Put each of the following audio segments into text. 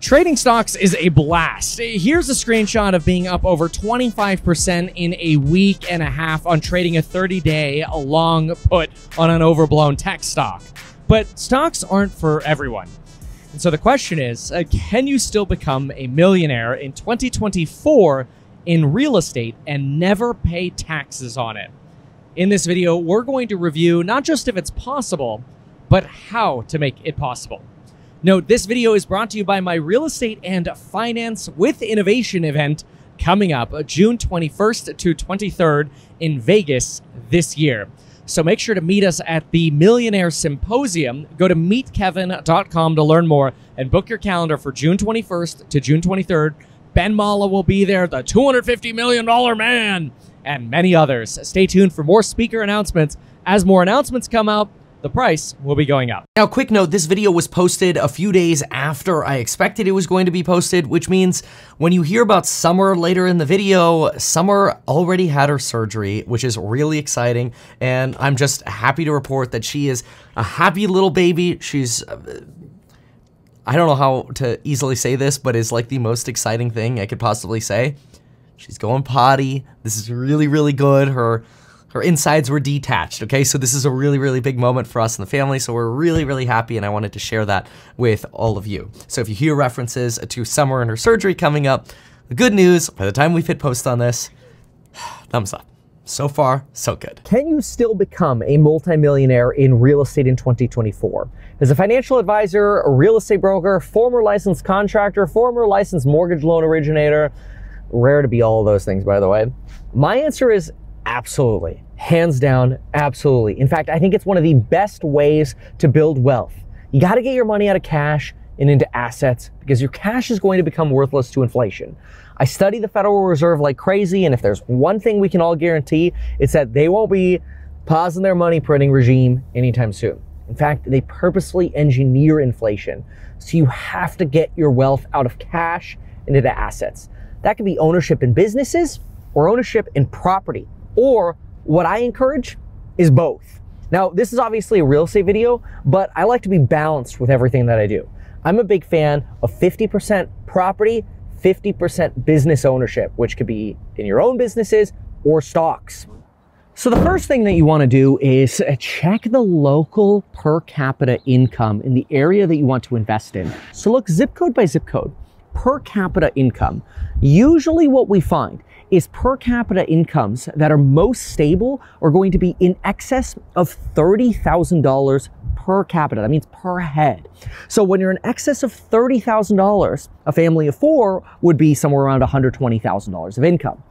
Trading stocks is a blast. Here's a screenshot of being up over 25% in a week and a half on trading a 30-day long put on an overblown tech stock. But stocks aren't for everyone. And so the question is, can you still become a millionaire in 2024 in real estate and never pay taxes on it? In this video, we're going to review not just if it's possible, but how to make it possible. Note, this video is brought to you by my Real Estate and Finance with Innovation event coming up June 21st to 23rd in Vegas this year. So make sure to meet us at the Millionaire Symposium. Go to meetkevin.com to learn more and book your calendar for June 21st to June 23rd. Ben Mala will be there, the $250 million man, and many others. Stay tuned for more speaker announcements. As more announcements come out, the price will be going up. Now, quick note, this video was posted a few days after I expected it was going to be posted, which means when you hear about Summer later in the video, Summer already had her surgery, which is really exciting. And I'm just happy to report that she is a happy little baby. She's, I don't know how to easily say this, but it's like the most exciting thing I could possibly say. She's going potty. This is really, really good. Her insides were detached, okay? So this is a really, really big moment for us in the family, so we're really, really happy, and I wanted to share that with all of you. So if you hear references to Summer and her surgery coming up, the good news, by the time we've hit post on this, thumbs up. So far, so good. Can you still become a multimillionaire in real estate in 2024? As a financial advisor, a real estate broker, former licensed contractor, former licensed mortgage loan originator, rare to be all of those things, by the way, my answer is absolutely. Hands down, absolutely. In fact, I think it's one of the best ways to build wealth. You got to get your money out of cash and into assets because your cash is going to become worthless to inflation. I study the Federal Reserve like crazy, and if there's one thing we can all guarantee, it's that they won't be pausing their money printing regime anytime soon. In fact, they purposely engineer inflation. So you have to get your wealth out of cash and into assets. That could be ownership in businesses or ownership in property, or what I encourage is both. Now, this is obviously a real estate video, but I like to be balanced with everything that I do. I'm a big fan of 50% property, 50% business ownership, which could be in your own businesses or stocks. So the first thing that you want to do is check the local per capita income in the area that you want to invest in. So look zip code by zip code, per capita income. Usually what we find is per capita incomes that are most stable are going to be in excess of $30,000 per capita. That means per head. So when you're in excess of $30,000, a family of four would be somewhere around $120,000 of income.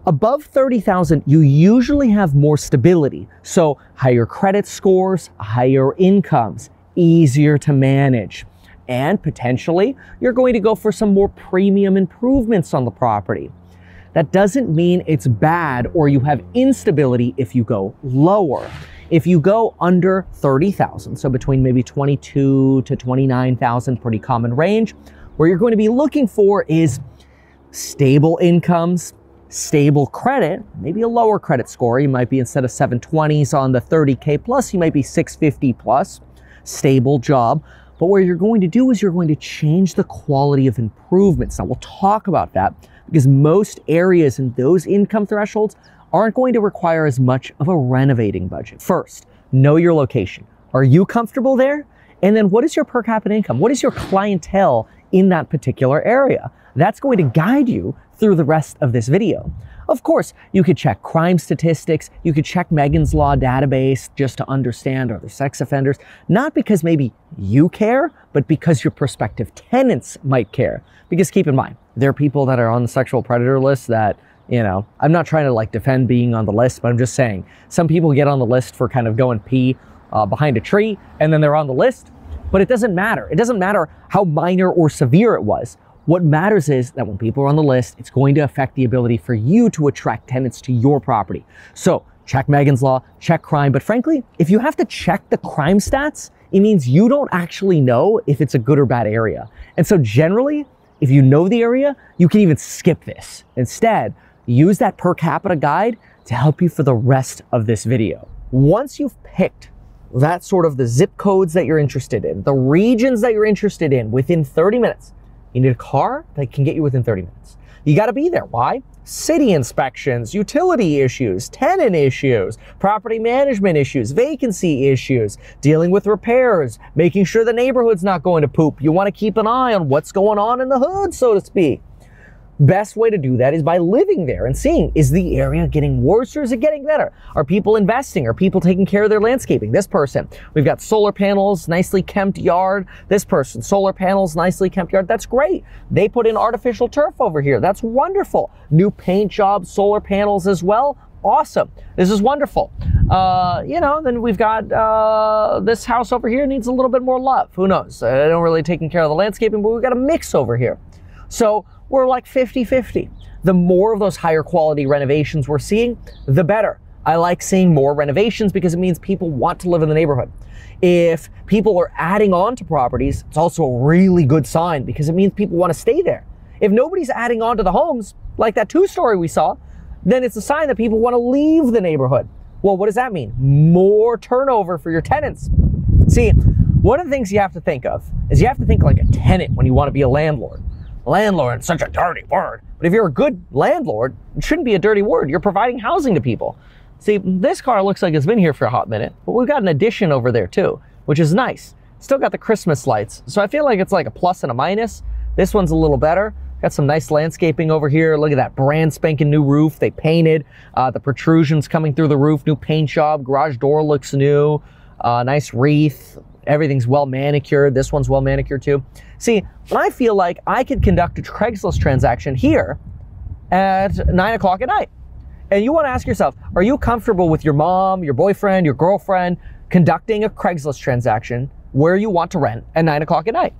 Above 30,000, you usually have more stability. So higher credit scores, higher incomes, easier to manage. And potentially, you're going to go for some more premium improvements on the property. That doesn't mean it's bad or you have instability if you go lower. If you go under 30,000, so between maybe 22 to 29,000, pretty common range, where you're going to be looking for is stable incomes, stable credit, maybe a lower credit score. You might be, instead of 720s on the 30K plus, you might be 650 plus, stable job. But what you're going to do is you're going to change the quality of improvements. Now we'll talk about that because most areas in those income thresholds aren't going to require as much of a renovating budget. First, know your location. Are you comfortable there? And then what is your per capita income? What is your clientele in that particular area? That's going to guide you through the rest of this video. Of course, you could check crime statistics, you could check Megan's Law database just to understand are there sex offenders, not because maybe you care, but because your prospective tenants might care. Because keep in mind, there are people that are on the sexual predator list that, you know, I'm not trying to like defend being on the list, but I'm just saying, some people get on the list for kind of going pee behind a tree, and then they're on the list, but it doesn't matter. It doesn't matter how minor or severe it was. What matters is that when people are on the list, it's going to affect the ability for you to attract tenants to your property. So check Megan's Law, check crime, but frankly, if you have to check the crime stats, it means you don't actually know if it's a good or bad area. And so generally, if you know the area, you can even skip this. Instead, use that per capita guide to help you for the rest of this video. Once you've picked that sort of the zip codes that you're interested in, the regions that you're interested in within 30 minutes, You need a car that can get you within 30 minutes. You got to be there. Why? City inspections, utility issues, tenant issues, property management issues, vacancy issues, dealing with repairs, making sure the neighborhood's not going to poop. You want to keep an eye on what's going on in the hood, so to speak. Best way to do that is by living there and seeing, is the area getting worse or is it getting better? Are people investing? Are people taking care of their landscaping? This person, we've got solar panels, nicely kempt yard. This person, solar panels, nicely kempt yard. That's great. They put in artificial turf over here. That's wonderful. New paint jobs, solar panels as well. Awesome. This is wonderful. Then we've got this house over here needs a little bit more love. Who knows? I don't really taking care of the landscaping, but we've got a mix over here. So we're like 50-50. The more of those higher quality renovations we're seeing, the better. I like seeing more renovations because it means people want to live in the neighborhood. If people are adding on to properties, it's also a really good sign because it means people want to stay there. If nobody's adding on to the homes, like that 2-story we saw, then it's a sign that people want to leave the neighborhood. Well, what does that mean? More turnover for your tenants. See, one of the things you have to think of is you have to think like a tenant when you want to be a landlord. Landlord, such a dirty word. But if you're a good landlord, it shouldn't be a dirty word. You're providing housing to people. See, this car looks like it's been here for a hot minute, but we've got an addition over there too, which is nice. Still got the Christmas lights. So I feel like it's like a plus and a minus. This one's a little better. Got some nice landscaping over here. Look at that brand spanking new roof. They painted the protrusions coming through the roof, new paint job, garage door looks new, nice wreath. Everything's well manicured. This one's well manicured too. See, I feel like I could conduct a Craigslist transaction here at 9 o'clock at night. And you want to ask yourself, are you comfortable with your mom, your boyfriend, your girlfriend conducting a Craigslist transaction where you want to rent at 9 o'clock at night?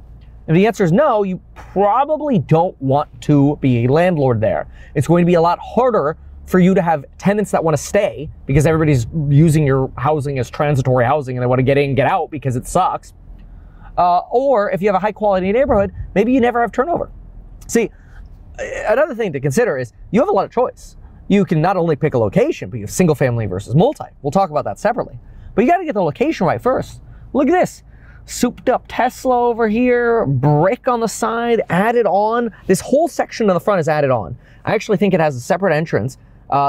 If the answer is no, you probably don't want to be a landlord there. It's going to be a lot harder for you to have tenants that want to stay because everybody's using your housing as transitory housing and they want to get in and get out because it sucks. Or if you have a high quality neighborhood, maybe you never have turnover. See, another thing to consider is you have a lot of choice. You can not only pick a location, but you have single family versus multi. We'll talk about that separately. But you got to get the location right first. Look at this. Souped up Tesla over here, brick on the side, added on. This whole section of the front is added on. I actually think it has a separate entrance.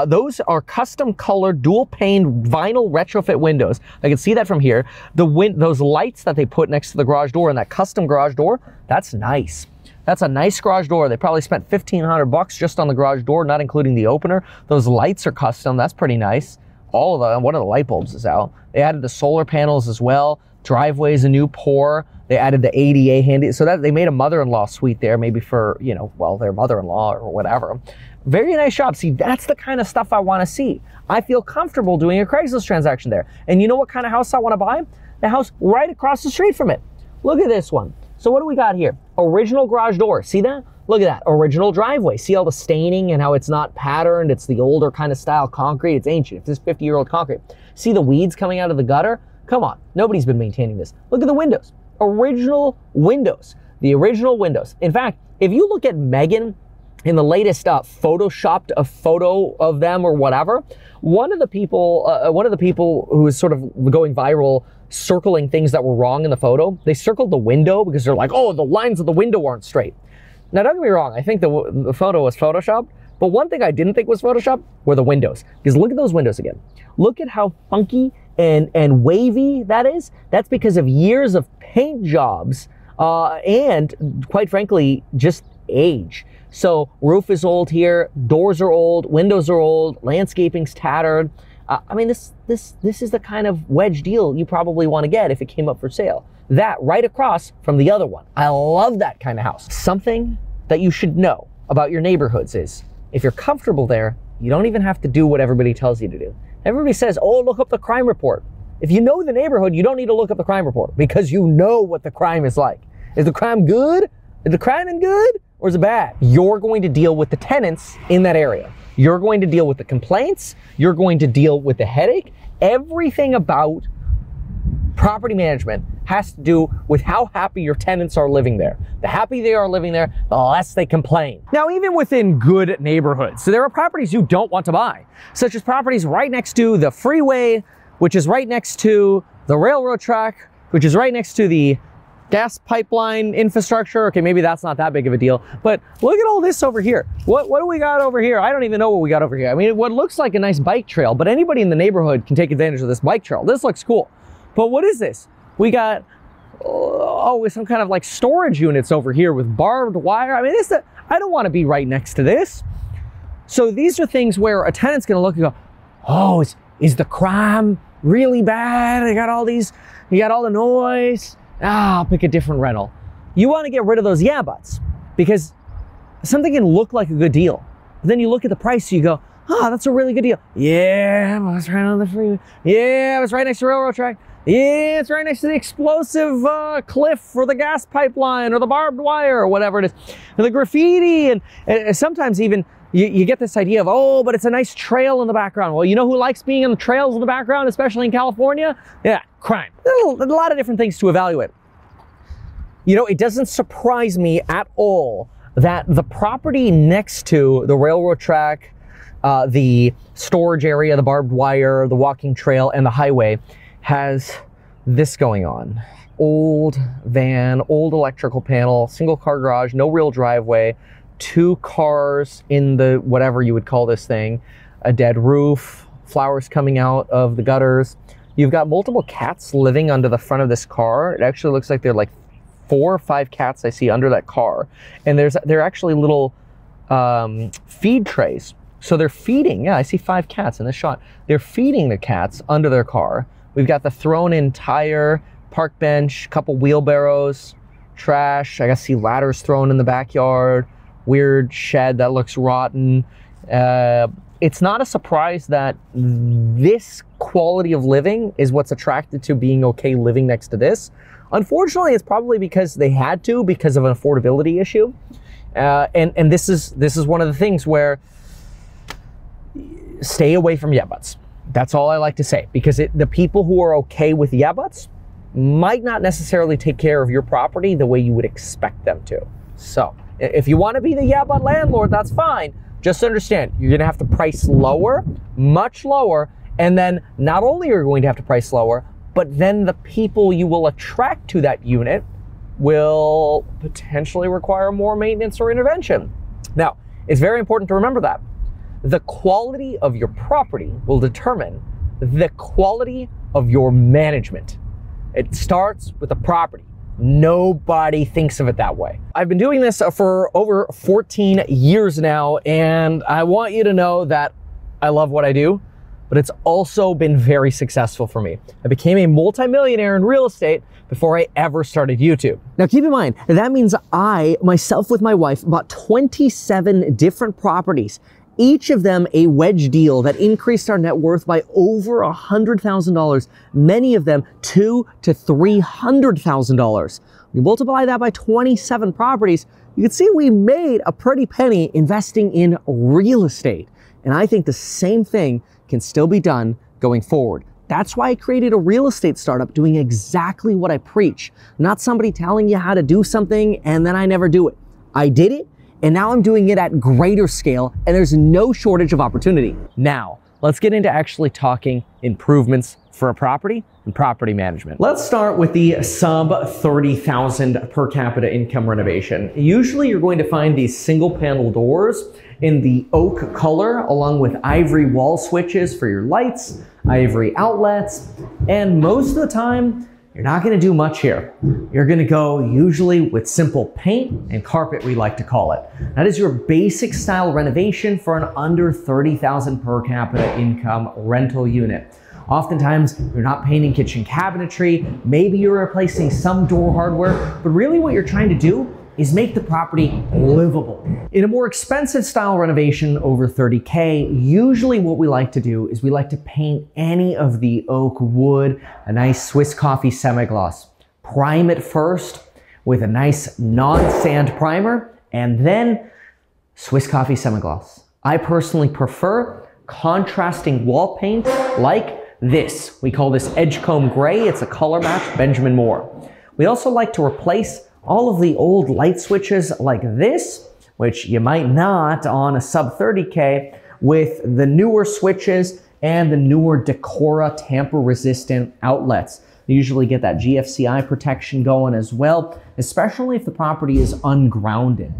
Those are custom colored dual pane vinyl retrofit windows. I can see that from here. Those lights that they put next to the garage door and that custom garage door, that's nice. That's a nice garage door. They probably spent $1,500 just on the garage door, not including the opener. Those lights are custom. That's pretty nice. All of them. One of the light bulbs is out. They added the solar panels as well. Driveway is a new pour. They added the ADA handy. So that they made a mother-in-law suite there, maybe for, their mother-in-law or whatever. Very nice job. See, that's the kind of stuff I want to see. I feel comfortable doing a Craigslist transaction there. And you know what kind of house I want to buy? The house right across the street from it. Look at this one. So what do we got here? Original garage door. See that? Look at that. Original driveway. See all the staining and how it's not patterned? It's the older kind of style concrete. It's ancient. It's 50-year-old concrete. See the weeds coming out of the gutter? Come on. Nobody's been maintaining this. Look at the windows. Original windows. The original windows. In fact, if you look at Megan in the latest photoshopped a photo of them or whatever, one of the people who is sort of going viral circling things that were wrong in the photo, they circled the window because they're like, oh, the lines of the window aren't straight. Now, don't get me wrong. I think the photo was photoshopped, but one thing I didn't think was photoshopped were the windows. Because look at those windows again. Look at how funky and wavy that is. That's because of years of paint jobs and, quite frankly, just age. So roof is old here, doors are old, windows are old, landscaping's tattered. I mean, this is the kind of wedge deal you probably want to get if it came up for sale. That right across from the other one. I love that kind of house. Something that you should know about your neighborhoods is if you're comfortable there, you don't even have to do what everybody tells you to do. Everybody says, oh, look up the crime report. If you know the neighborhood, you don't need to look up the crime report because you know what the crime is like. Is the crime good? Is the crime good? Or is it bad? You're going to deal with the tenants in that area. You're going to deal with the complaints. You're going to deal with the headache. Everything about property management has to do with how happy your tenants are living there. The happier they are living there, the less they complain. Now, even within good neighborhoods, so there are properties you don't want to buy, such as properties right next to the freeway, which is right next to the railroad track, which is right next to the gas pipeline infrastructure. Okay, maybe that's not that big of a deal, but look at all this over here. What do we got over here? I don't even know what we got over here. I mean, what looks like a nice bike trail, but anybody in the neighborhood can take advantage of this bike trail. This looks cool. But what is this? We got, some kind of like storage units over here with barbed wire. I mean, I don't want to be right next to this. So these are things where a tenant's going to look and go, oh, is the crime really bad? You got all the noise. I'll pick a different rental. You want to get rid of those yeah buts, because something can look like a good deal. But then you look at the price, you go, oh, that's a really good deal. Yeah, but it's right on the freeway. Yeah, it's right next to the railroad track. Yeah, it's right next to the explosive cliff or the gas pipeline or the barbed wire or whatever it is. And the graffiti, and sometimes even you get this idea of, oh, but it's a nice trail in the background. Well, you know who likes being in the trails in the background, especially in California? Yeah, crime. A lot of different things to evaluate. You know, it doesn't surprise me at all that the property next to the railroad track, the storage area, the barbed wire, the walking trail, and the highway has this going on. Old van, old electrical panel, single car garage, no real driveway, 2 cars in the whatever you would call this thing, a dead roof, flowers coming out of the gutters. You've got multiple cats living under the front of this car. It actually looks like they're like 4 or 5 cats I see under that car. And they're actually little feed trays. So they're feeding, yeah, I see 5 cats in this shot. They're feeding the cats under their car. We've got the thrown in tire, park bench, couple wheelbarrows, trash. I see ladders thrown in the backyard, weird shed that looks rotten. It's not a surprise that this quality of living is what's attracted to being okay living next to this. Unfortunately, it's probably because they had to, because of an affordability issue. And this is one of the things where stay away from yeah buts. That's all I like to say, because the people who are okay with yeah buts might not necessarily take care of your property the way you would expect them to. So if you want to be the yeah but landlord, that's fine. Just understand, you're going to have to price lower, much lower, and then not only are you going to have to price lower, but then the people you will attract to that unit will potentially require more maintenance or intervention. Now, it's very important to remember that the quality of your property will determine the quality of your management. It starts with the property. Nobody thinks of it that way. I've been doing this for over 14 years now, and I want you to know that I love what I do, but it's also been very successful for me. I became a multimillionaire in real estate before I ever started YouTube. Now keep in mind, that means I, myself with my wife, bought 27 different properties, each of them a wedge deal that increased our net worth by over $100,000, many of them $200,000 to $300,000. When you multiply that by 27 properties, you can see we made a pretty penny investing in real estate. And I think the same thing can still be done going forward. That's why I created a real estate startup doing exactly what I preach, not somebody telling you how to do something and then I never do it. I did it, and now I'm doing it at greater scale, and there's no shortage of opportunity. Now, let's get into actually talking improvements for a property and property management. Let's start with the sub $30,000 per capita income renovation. Usually you're going to find these single panel doors in the oak color, along with ivory wall switches for your lights, ivory outlets, and most of the time, you're not going to do much here. You're going to go usually with simple paint and carpet, we like to call it. That is your basic style renovation for an under $30,000 per capita income rental unit. Oftentimes, you're not painting kitchen cabinetry, maybe you're replacing some door hardware, but really what you're trying to do is make the property livable. In a more expensive style renovation over 30K, usually what we like to do is we like to paint any of the oak wood, a nice Swiss coffee semi-gloss. Prime it first with a nice non-sand primer, and then Swiss coffee semi-gloss. I personally prefer contrasting wall paint like this. We call this Edgecomb Gray. It's a color match, Benjamin Moore. We also like to replace all of the old light switches like this, which you might not on a sub 30K, with the newer switches and the newer Decora tamper resistant outlets. You usually get that GFCI protection going as well, especially if the property is ungrounded.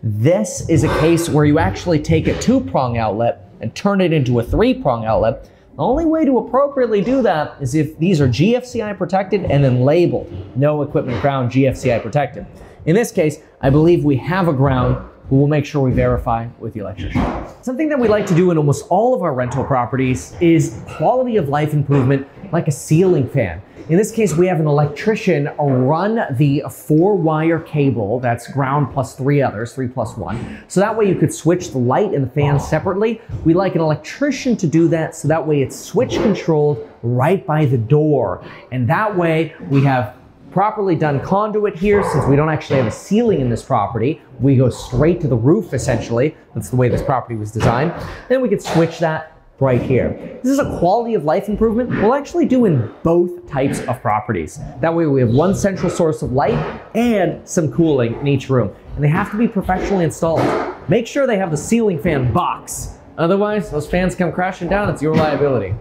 This is a case where you actually take a 2-prong outlet and turn it into a 3-prong outlet. The only way to appropriately do that is if these are GFCI protected and then labeled, no equipment ground GFCI protected. In this case, I believe we have a ground, but we'll make sure we verify with the electrician. Something that we like to do in almost all of our rental properties is quality of life improvement, like a ceiling fan. In this case, we have an electrician run the 4-wire cable, that's ground plus 3 others, 3 plus 1. So that way you could switch the light and the fan separately. We like an electrician to do that, so that way it's switch controlled right by the door. And that way we have properly done conduit here. Since we don't actually have a ceiling in this property, we go straight to the roof essentially. That's the way this property was designed. Then we could switch that right here. This is a quality of life improvement we'll actually do in both types of properties. That way we have one central source of light and some cooling in each room. And they have to be professionally installed. Make sure they have the ceiling fan box. Otherwise, those fans come crashing down, it's your liability.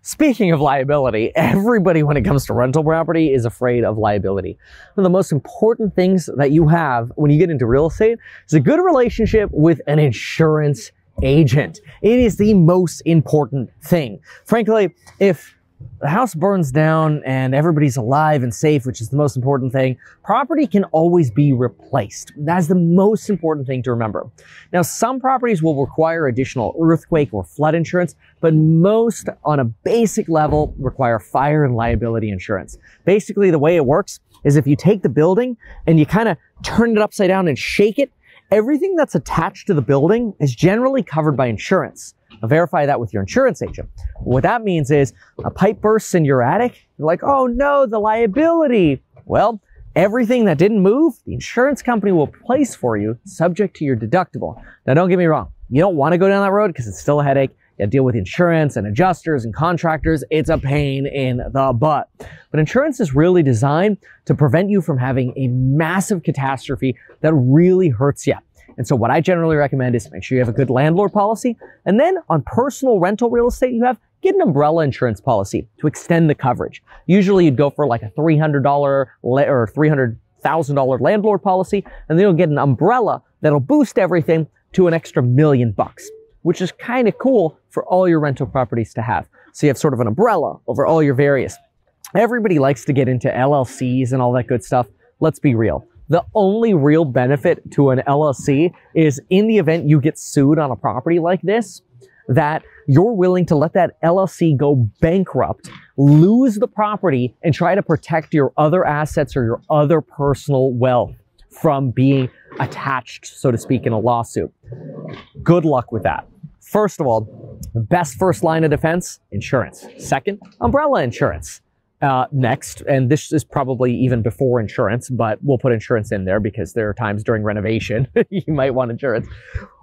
Speaking of liability, everybody when it comes to rental property is afraid of liability. One of the most important things that you have when you get into real estate is a good relationship with an insurance agent. It is the most important thing. Frankly, if the house burns down and everybody's alive and safe, which is the most important thing, property can always be replaced. That's the most important thing to remember. Now, some properties will require additional earthquake or flood insurance, but most on a basic level require fire and liability insurance. Basically, the way it works is if you take the building and you kind of turn it upside down and shake it, everything that's attached to the building is generally covered by insurance. Now, verify that with your insurance agent. What that means is a pipe bursts in your attic, you're like, oh no, the liability. Well, everything that didn't move, the insurance company will replace for you, subject to your deductible. Now, don't get me wrong. You don't want to go down that road because it's still a headache. You have to deal with insurance and adjusters and contractors. It's a pain in the butt. But insurance is really designed to prevent you from having a massive catastrophe that really hurts you. And so what I generally recommend is make sure you have a good landlord policy. And then on personal rental real estate, get an umbrella insurance policy to extend the coverage. Usually you'd go for like a $300 or $300,000 landlord policy, and then you'll get an umbrella that'll boost everything to an extra $1 million, which is kind of cool for all your rental properties to have. So you have sort of an umbrella over all your various. Everybody likes to get into LLCs and all that good stuff. Let's be real. The only real benefit to an LLC is in the event you get sued on a property like this, that you're willing to let that LLC go bankrupt, lose the property, and try to protect your other assets or your other personal wealth from being attached, so to speak, in a lawsuit. Good luck with that. First of all, the best first line of defense, insurance. Second, umbrella insurance. Next, and this is probably even before insurance, but we'll put insurance in there because there are times during renovation you might want insurance.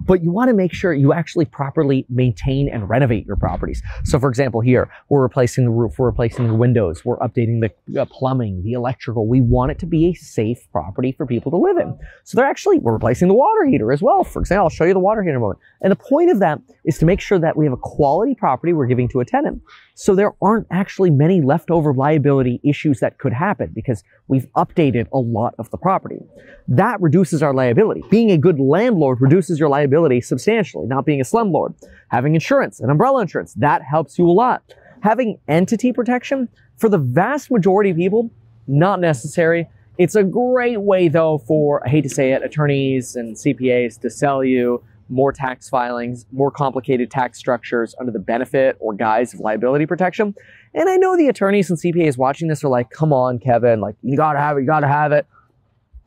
But you want to make sure you actually properly maintain and renovate your properties. So for example, here, we're replacing the roof, we're replacing the windows, we're updating the plumbing, the electrical. We want it to be a safe property for people to live in. So we're replacing the water heater as well. For example, I'll show you the water heater in a moment. And the point of that is to make sure that we have a quality property we're giving to a tenant. So there aren't actually many leftover liability issues that could happen because we've updated a lot of the property. That reduces our liability. Being a good landlord reduces your liability substantially, not being a slumlord. Having insurance and umbrella insurance, that helps you a lot. Having entity protection, for the vast majority of people, not necessary. It's a great way though for, I hate to say it, attorneys and CPAs to sell you more tax filings, more complicated tax structures under the benefit or guise of liability protection. And I know the attorneys and CPAs watching this are like, come on, Kevin, like, you gotta have it, you gotta have it.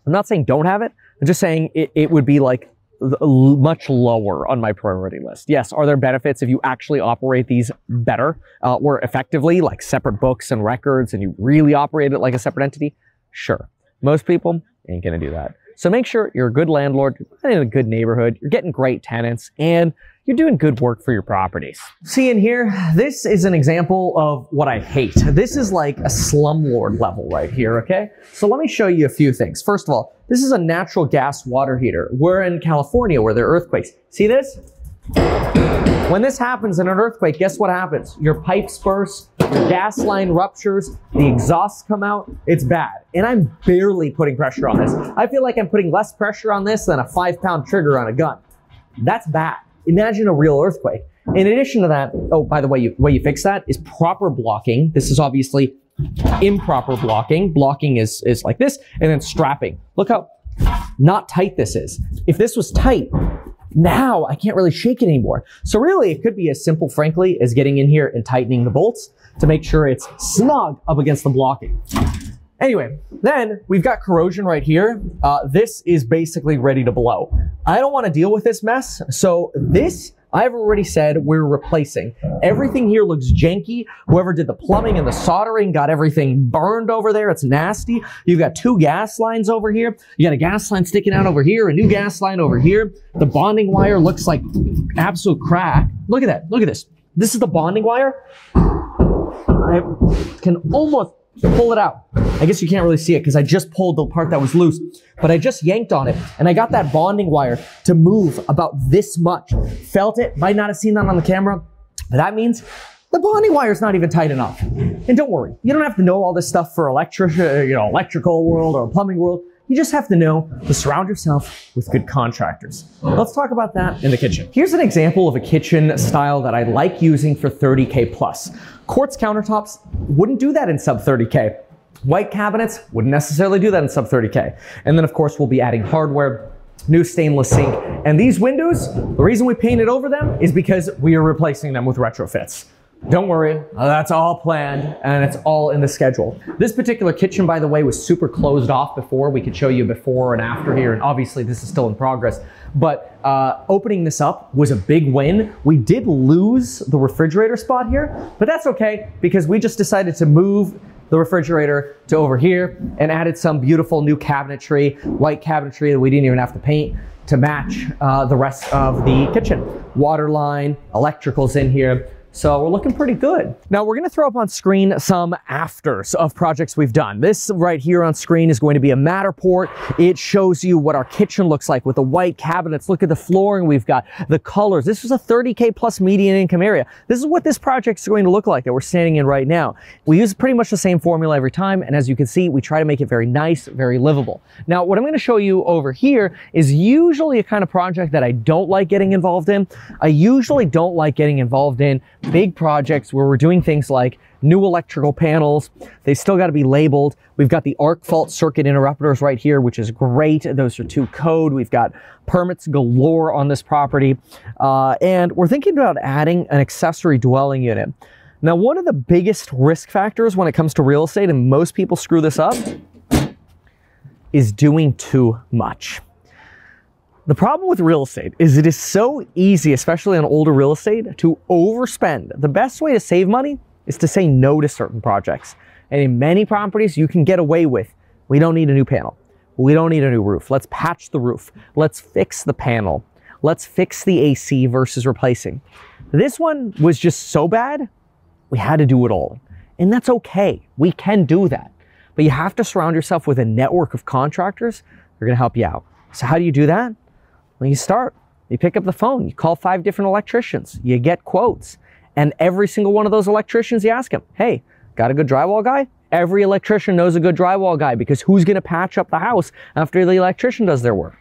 I'm not saying don't have it. I'm just saying it would be like much lower on my priority list. Yes, are there benefits if you actually operate these better or effectively, like separate books and records, and you really operate it like a separate entity? Sure. Most people ain't gonna do that. So make sure you're a good landlord, you're in a good neighborhood, you're getting great tenants, and you're doing good work for your properties. See in here, this is an example of what I hate. This is like a slumlord level right here, okay? So let me show you a few things. First of all, this is a natural gas water heater. We're in California where there are earthquakes. See this? When this happens in an earthquake, guess what happens? Your pipes burst, your gas line ruptures, the exhausts come out. It's bad. And I'm barely putting pressure on this. I feel like I'm putting less pressure on this than a 5-pound trigger on a gun. That's bad. Imagine a real earthquake. In addition to that, oh, by the way, way you fix that is proper blocking. This is obviously improper blocking. Blocking is like this, and then strapping. Look how not tight this is. If this was tight, now I can't really shake it anymore. So really, it could be as simple, frankly, as getting in here and tightening the bolts to make sure it's snug up against the blocking. Anyway, then we've got corrosion right here. This is basically ready to blow. I don't want to deal with this mess, so this I've already said we're replacing. Everything here looks janky. Whoever did the plumbing and the soldering got everything burned over there. It's nasty. You've got 2 gas lines over here. You got a gas line sticking out over here, a new gas line over here. The bonding wire looks like absolute crack. Look at that. Look at this. This is the bonding wire. I can almost pull it out. I guess you can't really see it because I just pulled the part that was loose, but I just yanked on it and I got that bonding wire to move about this much. Felt it, might not have seen that on the camera, but that means the bonding wire is not even tight enough. And don't worry, you don't have to know all this stuff for electrical world or plumbing world. You just have to know to surround yourself with good contractors. Let's talk about that in the kitchen. Here's an example of a kitchen style that I like using for 30K plus. Quartz countertops wouldn't do that in sub 30K. White cabinets wouldn't necessarily do that in sub 30K. And then of course we'll be adding hardware, new stainless sink. And these windows, the reason we painted over them is because we are replacing them with retrofits. Don't worry, that's all planned and it's all in the schedule. This particular kitchen, by the way, was super closed off before. We could show you before and after here, and obviously this is still in progress. But opening this up was a big win. We did lose the refrigerator spot here, but that's okay because we just decided to move the refrigerator to over here and added some beautiful new cabinetry, white cabinetry that we didn't even have to paint to match the rest of the kitchen. Water line, electricals in here. So we're looking pretty good. Now we're gonna throw up on screen some afters of projects we've done. This right here on screen is going to be a Matterport. It shows you what our kitchen looks like with the white cabinets. Look at the flooring we've got, the colors. This was a 30K plus median income area. This is what this project is going to look like that we're standing in right now. We use pretty much the same formula every time, and as you can see, we try to make it very nice, very livable. Now what I'm gonna show you over here is usually a kind of project that I don't like getting involved in. I usually don't like getting involved in big projects where we're doing things like new electrical panels. They still got to be labeled. We've got the arc fault circuit interrupters right here, which is great. Those are 2 code. We've got permits galore on this property. And we're thinking about adding an accessory dwelling unit. Now, one of the biggest risk factors when it comes to real estate, and most people screw this up, is doing too much. The problem with real estate is it is so easy, especially on older real estate, to overspend. The best way to save money is to say no to certain projects. And in many properties, you can get away with, we don't need a new panel. We don't need a new roof. Let's patch the roof. Let's fix the panel. Let's fix the AC versus replacing. This one was just so bad, we had to do it all. And that's okay. We can do that. But you have to surround yourself with a network of contractors that are going to help you out. So how do you do that? Well, you start, you pick up the phone, you call 5 different electricians, you get quotes, and every single one of those electricians, you ask them, hey, got a good drywall guy? Every electrician knows a good drywall guy because who's gonna patch up the house after the electrician does their work?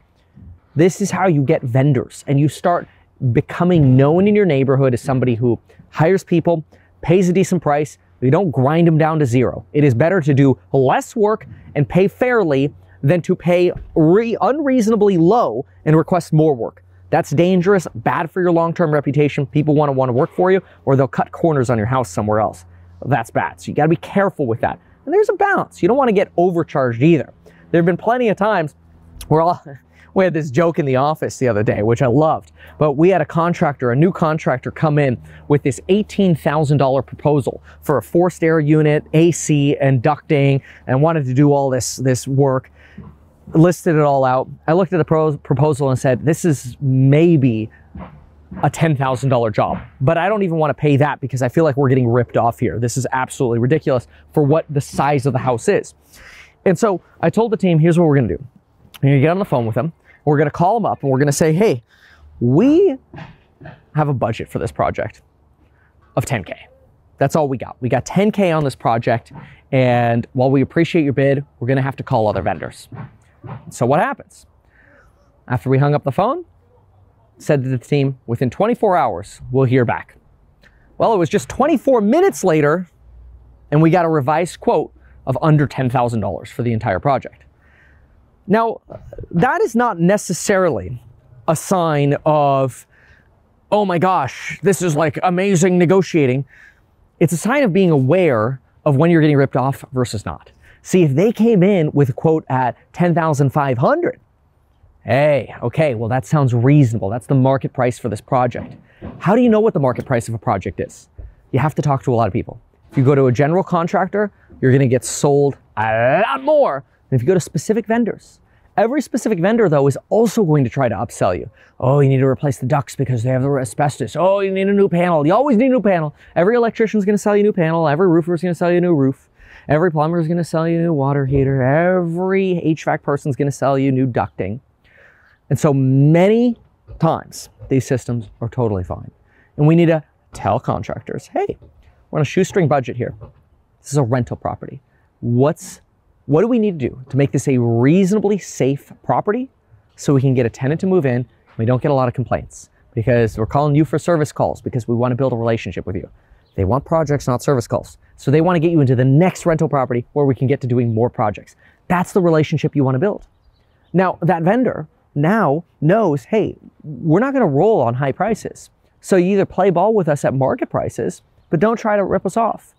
This is how you get vendors, and you start becoming known in your neighborhood as somebody who hires people, pays a decent price, but you don't grind them down to zero. It is better to do less work and pay fairly than to pay unreasonably low and request more work. That's dangerous, bad for your long-term reputation. People want to work for you, or they'll cut corners on your house somewhere else. That's bad. So you got to be careful with that. And there's a balance. You don't want to get overcharged either. There have been plenty of times where we had this joke in the office the other day, which I loved, but we had a new contractor come in with this $18,000 proposal for a forced air unit, AC, and ducting, and wanted to do all this work. Listed it all out. I looked at the proposal and said, this is maybe a $10,000 job, but I don't even want to pay that because I feel like we're getting ripped off here. This is absolutely ridiculous for what the size of the house is. And so I told the team, here's what we're going to do. We're going to get on the phone with them. We're going to call them up and we're going to say, hey, we have a budget for this project of 10K. That's all we got. We got 10K on this project, and while we appreciate your bid, we're gonna have to call other vendors. So what happens? After we hung up the phone, said to the team, within 24 hours, we'll hear back. Well, it was just 24 minutes later, and we got a revised quote of under $10,000 for the entire project. Now, that is not necessarily a sign of, oh my gosh, this is like amazing negotiating. It's a sign of being aware of when you're getting ripped off versus not. See, if they came in with a quote at $10,500, hey, okay, well that sounds reasonable. That's the market price for this project. How do you know what the market price of a project is? You have to talk to a lot of people. If you go to a general contractor, you're gonna get sold a lot more than if you go to specific vendors. Every specific vendor, though, is also going to try to upsell you. Oh, you need to replace the ducts because they have the asbestos. Oh, you need a new panel. You always need a new panel. Every electrician is going to sell you a new panel. Every roofer is going to sell you a new roof. Every plumber is going to sell you a new water heater. Every HVAC person is going to sell you new ducting. And so many times, these systems are totally fine. And we need to tell contractors, hey, we're on a shoestring budget here. This is a rental property. What do we need to do to make this a reasonably safe property so we can get a tenant to move in and we don't get a lot of complaints? Because we're calling you for service calls because we want to build a relationship with you. They want projects, not service calls. So they want to get you into the next rental property where we can get to doing more projects. That's the relationship you want to build. Now, that vendor now knows, hey, we're not going to roll on high prices. So you either play ball with us at market prices, but don't try to rip us off.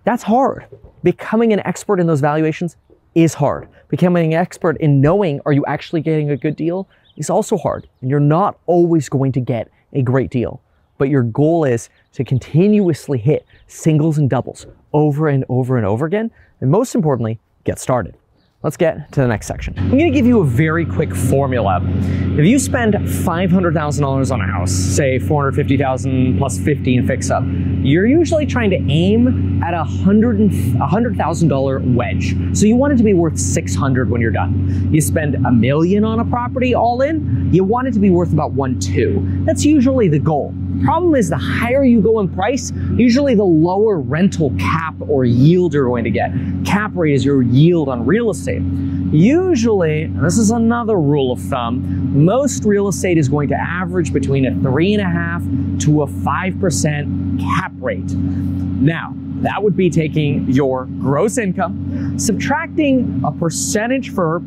That's hard. Becoming an expert in those valuations is hard. Becoming an expert in knowing, are you actually getting a good deal, is also hard. And you're not always going to get a great deal. But your goal is to continuously hit singles and doubles over and over and over again. And most importantly, get started. Let's get to the next section. I'm gonna give you a very quick formula. If you spend $500,000 on a house, say $450,000 plus 50 in fix up, you're usually trying to aim at a $100,000 wedge. So you want it to be worth 600 when you're done. You spend $1 million on a property all in, you want it to be worth about 1.2. That's usually the goal. Problem is, the higher you go in price, usually the lower rental cap or yield you're going to get. Cap rate is your yield on real estate. Usually, and this is another rule of thumb, most real estate is going to average between a 3.5% to a 5% cap rate. Now, that would be taking your gross income, subtracting a percentage for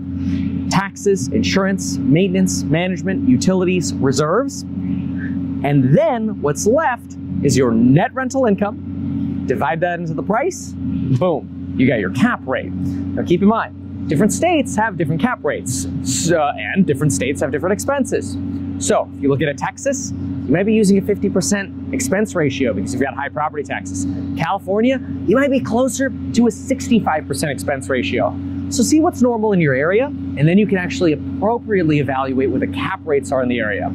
taxes, insurance, maintenance, management, utilities, reserves, and then what's left is your net rental income. Divide that into the price, boom, you got your cap rate. Now keep in mind, different states have different cap rates, and different states have different expenses. So if you look at Texas, you might be using a 50% expense ratio because you've got high property taxes. California, you might be closer to a 65% expense ratio. So see what's normal in your area, and then you can actually appropriately evaluate what the cap rates are in the area.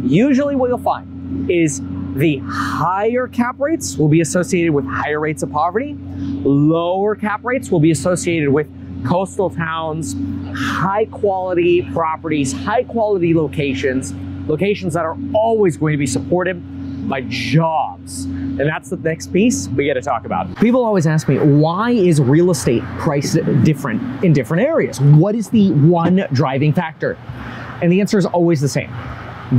Usually what you'll find is the higher cap rates will be associated with higher rates of poverty. Lower cap rates will be associated with coastal towns, high quality properties, high quality locations that are always going to be supported by jobs. And that's the next piece we get to talk about. People always ask me, why is real estate priced different in different areas? What is the one driving factor? And the answer is always the same.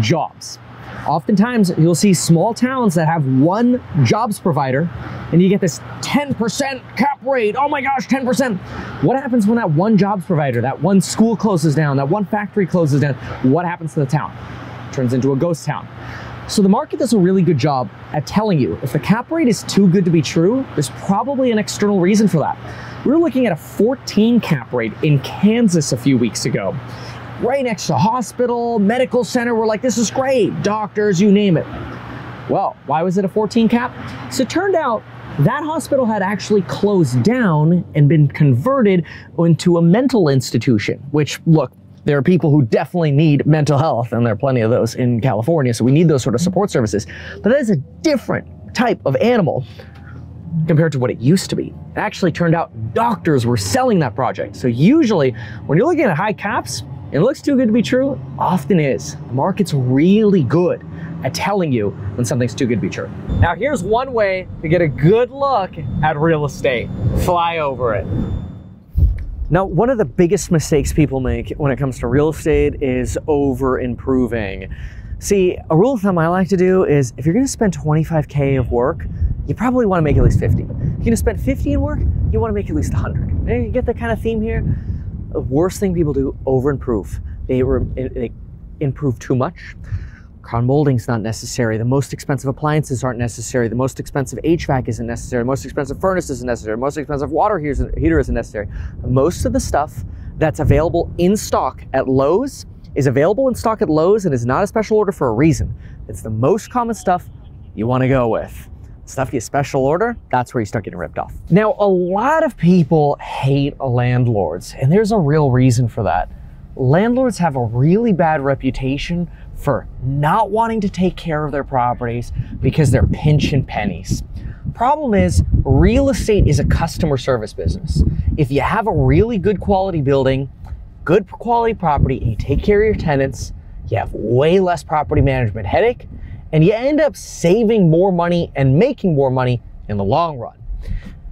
Jobs. Oftentimes you'll see small towns that have one jobs provider and you get this 10% cap rate. Oh my gosh, 10%. What happens when that one jobs provider, that one school closes down, that one factory closes down? What happens to the town? It turns into a ghost town. So the market does a really good job at telling you if the cap rate is too good to be true, there's probably an external reason for that. We were looking at a 14 cap rate in Kansas a few weeks ago. Right next to a hospital, medical center. We're like, this is great. Doctors, you name it. Well, why was it a 14 cap? So it turned out that hospital had actually closed down and been converted into a mental institution, which, look, there are people who definitely need mental health, and there are plenty of those in California, so we need those sort of support services. But that is a different type of animal compared to what it used to be. It actually turned out doctors were selling that project. So usually, when you're looking at high caps, and it looks too good to be true, it often is. The market's really good at telling you when something's too good to be true. Now here's one way to get a good look at real estate. Fly over it. Now, one of the biggest mistakes people make when it comes to real estate is over improving. See, a rule of thumb I like to do is if you're gonna spend 25K of work, you probably wanna make at least 50. If you're gonna spend 50 in work, you wanna make at least 100. You get that kind of theme here? The worst thing people do, over improve. They improve too much. Crown molding's not necessary. The most expensive appliances aren't necessary. The most expensive HVAC isn't necessary. The most expensive furnace isn't necessary. The most expensive water heater isn't necessary. Most of the stuff that's available in stock at Lowe's is available in stock at Lowe's and is not a special order for a reason. It's the most common stuff you want to go with. Stuff you special order, that's where you start getting ripped off. Now, a lot of people hate landlords, and there's a real reason for that. Landlords have a really bad reputation for not wanting to take care of their properties because they're pinching pennies. Problem is, real estate is a customer service business. If you have a really good quality building, good quality property, and you take care of your tenants, you have way less property management headache, and you end up saving more money and making more money in the long run.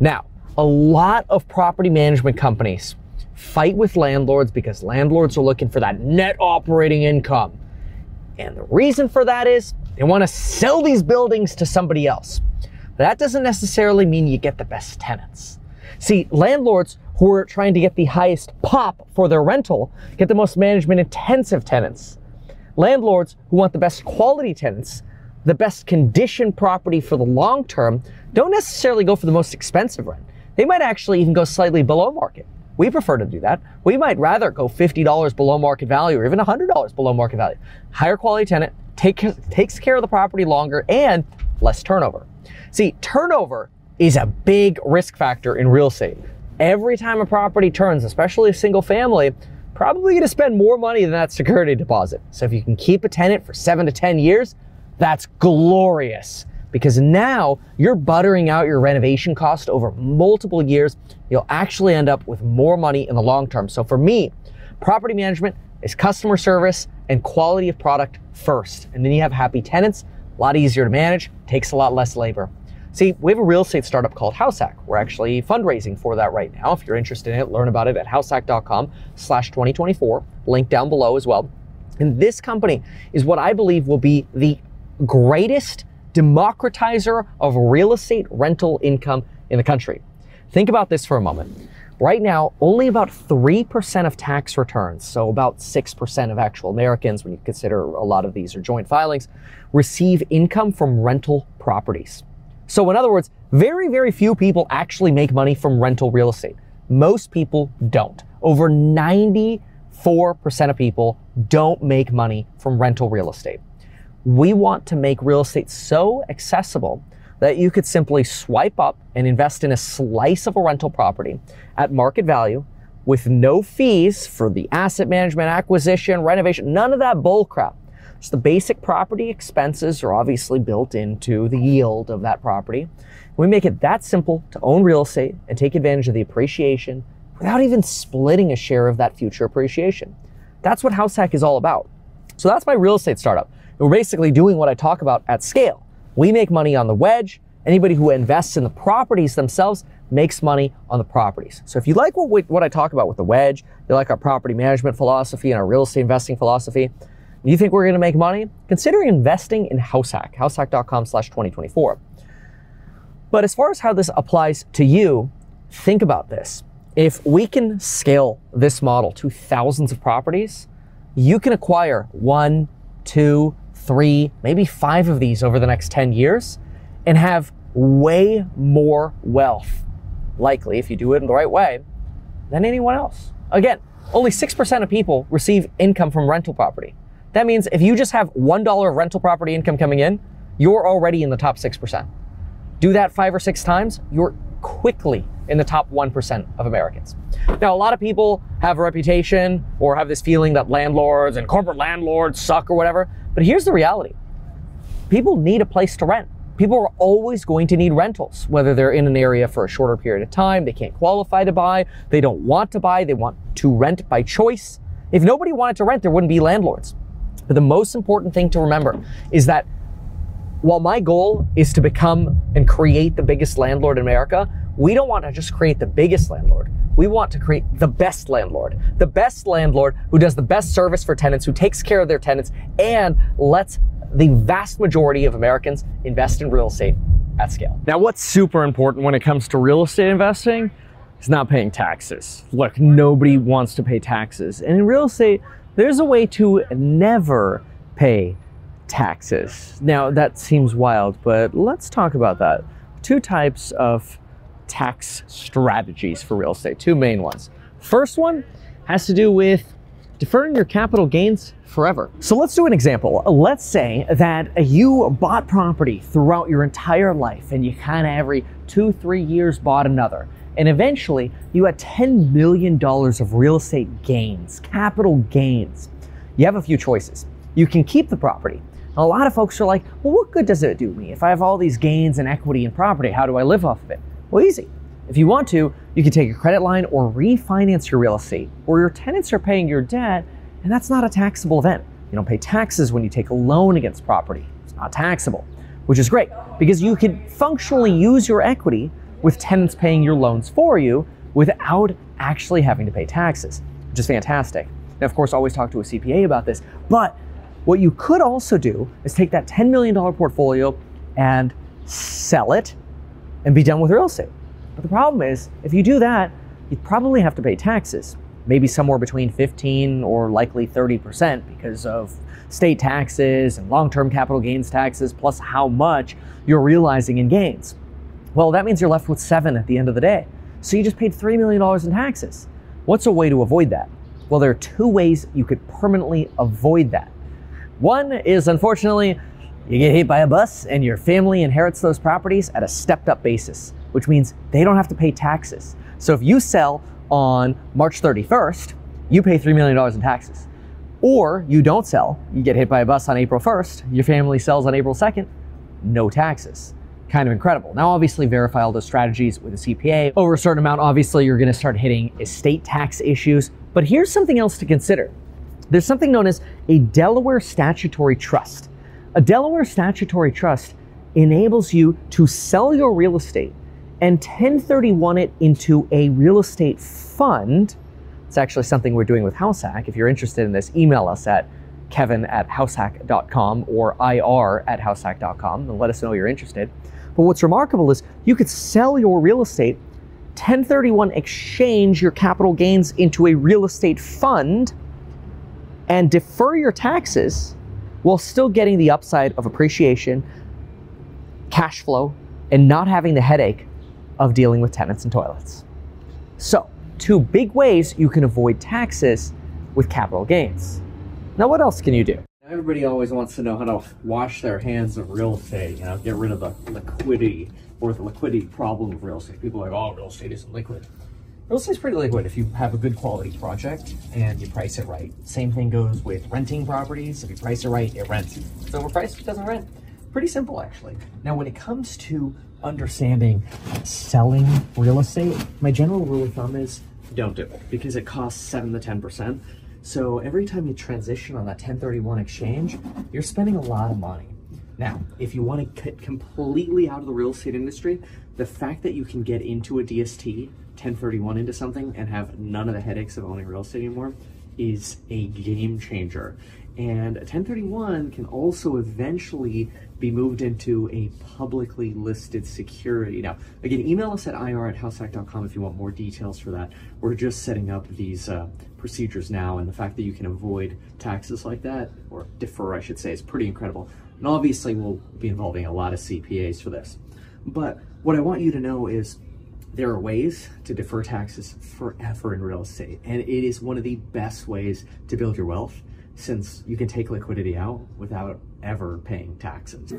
Now, a lot of property management companies fight with landlords because landlords are looking for that net operating income. And the reason for that is they want to sell these buildings to somebody else. That doesn't necessarily mean you get the best tenants. See, landlords who are trying to get the highest pop for their rental get the most management intensive tenants. Landlords who want the best quality tenants, the best condition property for the long term, don't necessarily go for the most expensive rent. They might actually even go slightly below market. We prefer to do that. We might rather go $50 below market value or even $100 below market value. Higher quality tenant, takes care of the property longer and less turnover. See, turnover is a big risk factor in real estate. Every time a property turns, especially a single family, probably gonna spend more money than that security deposit. So if you can keep a tenant for 7 to 10 years, that's glorious. Because now you're buttering out your renovation cost over multiple years. You'll actually end up with more money in the long term. So for me, property management is customer service and quality of product first. And then you have happy tenants, a lot easier to manage, takes a lot less labor. See, we have a real estate startup called Househack. We're actually fundraising for that right now. If you're interested in it, learn about it at househack.com/2024, link down below as well. And this company is what I believe will be the greatest democratizer of real estate rental income in the country. Think about this for a moment. Right now, only about 3% of tax returns, so about 6% of actual Americans, when you consider a lot of these are joint filings, receive income from rental properties. So in other words, very, very few people actually make money from rental real estate. Most people don't. Over 94% of people don't make money from rental real estate. We want to make real estate so accessible that you could simply swipe up and invest in a slice of a rental property at market value with no fees for the asset management, acquisition, renovation, none of that bull crap. Just the basic property expenses are obviously built into the yield of that property. We make it that simple to own real estate and take advantage of the appreciation without even splitting a share of that future appreciation. That's what Househack is all about. So that's my real estate startup. We're basically doing what I talk about at scale. We make money on the wedge. Anybody who invests in the properties themselves makes money on the properties. So if you like what I talk about with the wedge, you like our property management philosophy and our real estate investing philosophy, you think we're gonna make money? Consider investing in Househack, househack.com/2024. But as far as how this applies to you, think about this. If we can scale this model to thousands of properties, you can acquire 1, 2, 3, maybe 5 of these over the next 10 years and have way more wealth, likely if you do it in the right way, than anyone else. Again, only 6% of people receive income from rental property. That means if you just have $1 of rental property income coming in, you're already in the top 6%. Do that 5 or 6 times, you're quickly in the top 1% of Americans. Now, a lot of people have a reputation or have this feeling that landlords and corporate landlords suck or whatever, but here's the reality. People need a place to rent. People are always going to need rentals, whether they're in an area for a shorter period of time, they can't qualify to buy, they don't want to buy, they want to rent by choice. If nobody wanted to rent, there wouldn't be landlords. But the most important thing to remember is that while my goal is to become and create the biggest landlord in America, we don't want to just create the biggest landlord. We want to create the best landlord who does the best service for tenants, who takes care of their tenants, and lets the vast majority of Americans invest in real estate at scale. Now, what's super important when it comes to real estate investing is not paying taxes. Look, nobody wants to pay taxes. And in real estate, there's a way to never pay taxes. Now, that seems wild, but let's talk about that. Two types of tax strategies for real estate, two main ones. First one has to do with deferring your capital gains forever. So let's do an example. Let's say that you bought property throughout your entire life and you kind of every 2-3 years bought another. And eventually you had $10 million of real estate gains, capital gains. You have a few choices. You can keep the property. A lot of folks are like, well, what good does it do me? If I have all these gains and equity in property, how do I live off of it? Well, easy. If you want to, you can take a credit line or refinance your real estate, or your tenants are paying your debt, and that's not a taxable event. You don't pay taxes when you take a loan against property. It's not taxable, which is great because you can functionally use your equity with tenants paying your loans for you without actually having to pay taxes, which is fantastic. Now, of course, always talk to a CPA about this, but what you could also do is take that $10 million portfolio and sell it and be done with real estate. But the problem is, if you do that, you probably have to pay taxes, maybe somewhere between 15 or likely 30% because of state taxes and long-term capital gains taxes, plus how much you're realizing in gains. Well, that means you're left with 7 at the end of the day. So you just paid $3 million in taxes. What's a way to avoid that? Well, there are 2 ways you could permanently avoid that. One is, unfortunately, you get hit by a bus and your family inherits those properties at a stepped up basis, which means they don't have to pay taxes. So if you sell on March 31st, you pay $3 million in taxes. Or you don't sell, you get hit by a bus on April 1st, your family sells on April 2nd, no taxes. Kind of incredible. Now, obviously verify all those strategies with a CPA. Over a certain amount, obviously you're gonna start hitting estate tax issues. But here's something else to consider. There's something known as a Delaware statutory trust. A Delaware statutory trust enables you to sell your real estate and 1031 it into a real estate fund. It's actually something we're doing with Househack. If you're interested in this, email us at kevin@househack.com or ir@househack.com and let us know you're interested. But what's remarkable is you could sell your real estate, 1031 exchange your capital gains into a real estate fund, and defer your taxes while still getting the upside of appreciation, cash flow, and not having the headache of dealing with tenants and toilets. So, 2 big ways you can avoid taxes with capital gains. Now, what else can you do? Everybody always wants to know how to wash their hands of real estate, get rid of the liquidity or the liquidity problem of real estate. People are like, oh, real estate isn't liquid. Real estate's pretty liquid if you have a good quality project and you price it right. Same thing goes with renting properties. If you price it right, it rents. If it's overpriced, it doesn't rent. Pretty simple, actually. Now, when it comes to understanding selling real estate, my general rule of thumb is don't do it because it costs 7 to 10%. So every time you transition on that 1031 exchange, you're spending a lot of money. Now, if you want to get completely out of the real estate industry, the fact that you can get into a DST, 1031 into something and have none of the headaches of owning real estate anymore is a game changer. And a 1031 can also eventually be moved into a publicly listed security. Now, again, email us at ir@househack.com if you want more details for that. We're just setting up these procedures now, and the fact that you can avoid taxes like that, or defer, I should say, is pretty incredible. And obviously, we'll be involving a lot of CPAs for this. But what I want you to know is there are ways to defer taxes forever in real estate, and it is one of the best ways to build your wealth, since you can take liquidity out without ever paying taxes.